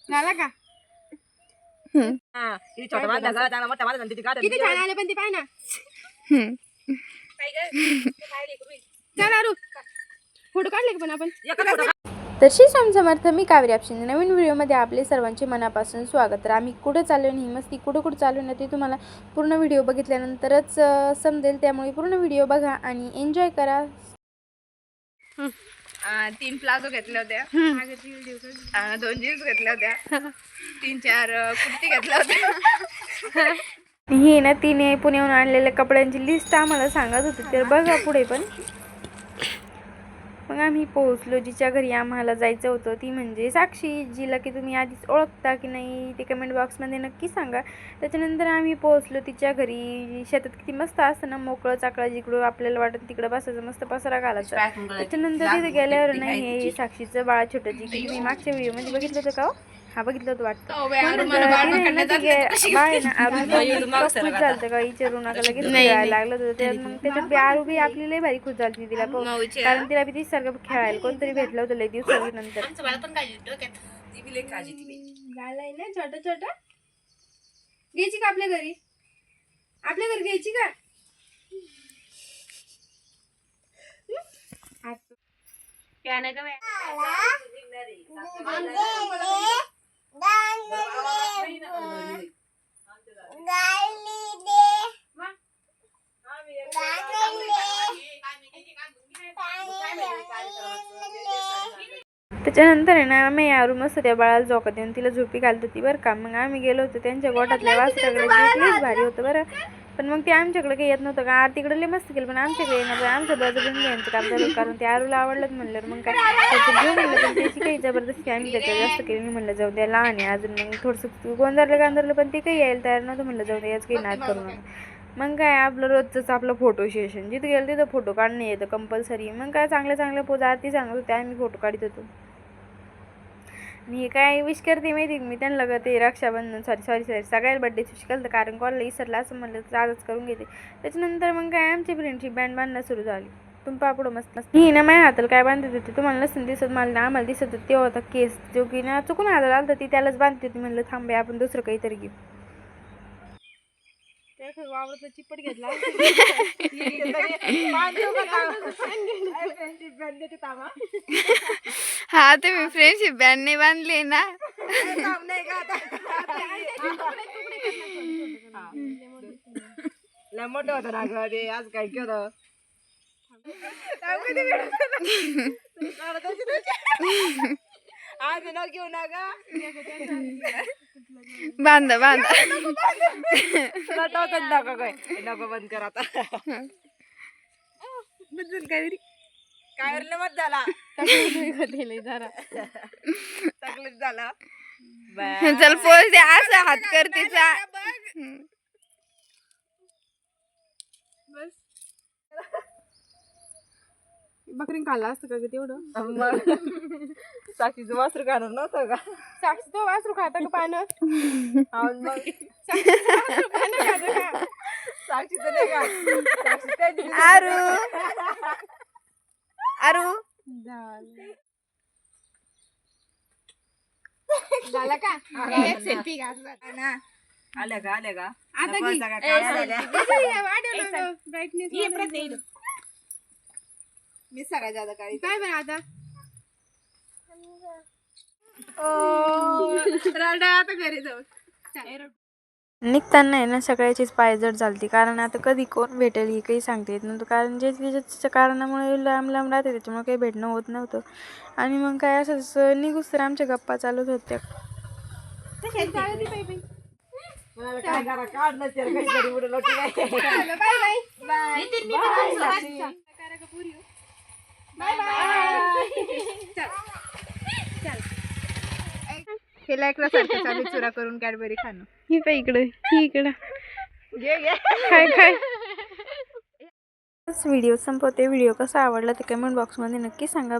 झाला का? किती छान आले पण ती पाय ना. फोटो काढले का पण आपण? तशी स्वामी समर्थ. मी कावेरी आपशिंदे. नवीन व्हिडिओमध्ये आपले सर्वांचे मनापासून स्वागत. तर आम्ही कुठं चाललो आणि ही मस्ती कुठं चालू ना ते तुम्हाला पूर्ण व्हिडिओ बघितल्यानंतरच समजेल. त्यामुळे पूर्ण व्हिडिओ बघा आणि एन्जॉय करा. 3 प्लाझो घेतल्या होत्या, 2 जीन्स घेतल्या होत्या, 3-4 कुर्ती घेतल्या होत्या. ही ना तिने पुण्याहून आणलेल्या कपड्यांची लिस्ट आम्हाला सांगत होती. तर बघा पुढे पण. मग आम्ही पोहोचलो जिच्या घरी आम्हाला जायचं होतं. ती म्हणजे साक्षी, जिला की तुम्ही आधीच ओळखता की नाही ते कमेंट बॉक्समध्ये नक्की सांगा. त्याच्यानंतर आम्ही पोहोचलो तिच्या घरी. शेतात किती मस्त असतं ना, मोकळं चाकळं, जिकडं आपल्याला वाटत तिकडं बसायचं, मस्त पसारा घालायचा. त्याच्यानंतर तिथे गेल्यावर नाही हे साक्षीचं बाळ छोटं, जी की तुम्ही मागच्या व्हिडिओमध्ये बघितलं होतं का हो? हा बघितलं होतं वाटतं. बाळ आहे ना आरू खुश झालं का विचारू नका, लगेच खेळायला लागलं होतं. मग त्याच्यात आरू बी आपली लई भारी खुश झाली तिला, कारण तिला बी तीच सारखं खेळायला कोणतरी भेटलं होतं लई दिवसानंतर. झालंय ना छोटं छोटं. घ्यायची का आपल्या घरी? आपल्या घरी घ्यायची का? त्याच्यानंतर आहे ना आम्ही आरू मस्त त्या बाळाला झोका देऊन तिला झोपी घालत होती बरं का. मग आम्ही गेलो होतो त्यांच्या गोठातल्या वासराकडे, लईच भारी होतं बरं. पण मग ते आमच्याकडे काही येत नव्हतं का. आरतीकडे लई मस्त केलं, पण आमच्याकडे येणार आमचं बळजबरीने घ्यायचं काम झालं, कारण ते आरूला आवडलंच म्हणलं. मग काय त्याचं घेऊन म्हणलं, पण त्याची काही जबरदस्ती आम्ही त्याच्यावर जास्त केली नाही. म्हणलं जाऊ द्या, लहान आहे अजून. मग थोडंसं गोंधळलं पण ते काही यायला तयार नव्हतं. म्हणलं जाऊ द्या, याच काही नाद करू नका. मग काय आपलं रोजचंच आपलं फोटो सेशन, जिथं गेलं तिथं फोटो काढणं येतं कंपल्सरी. मग काय चांगल्या पोज आरती सांगत होते, आम्ही फोटो काढत होतो. मी काय विश करते माहिती मी त्यांना लगत ते रक्षाबंधन सॉरी सगळ्या बड्डे विश केलं, कारण कॉलला विसरला असं म्हणलं तर आजच करून घेते. त्याच्यानंतर मग काय आमची फ्रेंडशिप बँड बांधणं सुरू झाली. तुम्ही पुढं मस्त ही ना माझ्या हाताला काय बांधत होती तुम्हाला नसून दिसत, मला आम्हाला दिसत होती. तेव्हा होता केस, जो की ना चुकून हाताला आलं तर ती त्यालाच बांधते होती. म्हणलं थांबे आपण दुसरं काहीतरी घेऊ. वावरत चिपट घेतला. हा तुम्ही फ्रेंडशिप बँड नाही बांधली ना. मोठं होतं ना ग ते, आज काय केलं. आज न घेऊ ना ग, बांधा नको काय नको बंद कर आता. काय मत झाला तकलीफ झाला. चल पोच द्या, असं हात कर तिचा. बकरीन खाल्ला असतं का तेवढं. साक्षीचं वासरू खाणार नव्हतं का? साक्षी तो वासरू खाता का पानं? मग साक्षीचं नाही का? आरू झाला का? सेल्फी घ्या. आल्या का ब्राईटनेस मी सगळ्यात ज्यादा काळी. काय बरं आता राडा आता घरी जाऊ. निघताना आहे ना सगळ्याचीच पायजड झालती, कारण आता कधी कोण भेटेल ही काही सांगता येत नव्हतं. कारण जे त्याच्या कारणामुळे लांब राहते, त्याच्यामुळे काही भेटणं होत नव्हतं. आणि मग काय असंच निघूस तर आमच्या गप्पा चालत होत्या. केला एक चालू चुरा करून कॅडबरी खाणं. ही पाय इकडं घे काय व्हिडिओ संपवते. व्हिडिओ कसा आवडला ते कमेंट बॉक्समध्ये नक्की सांगा.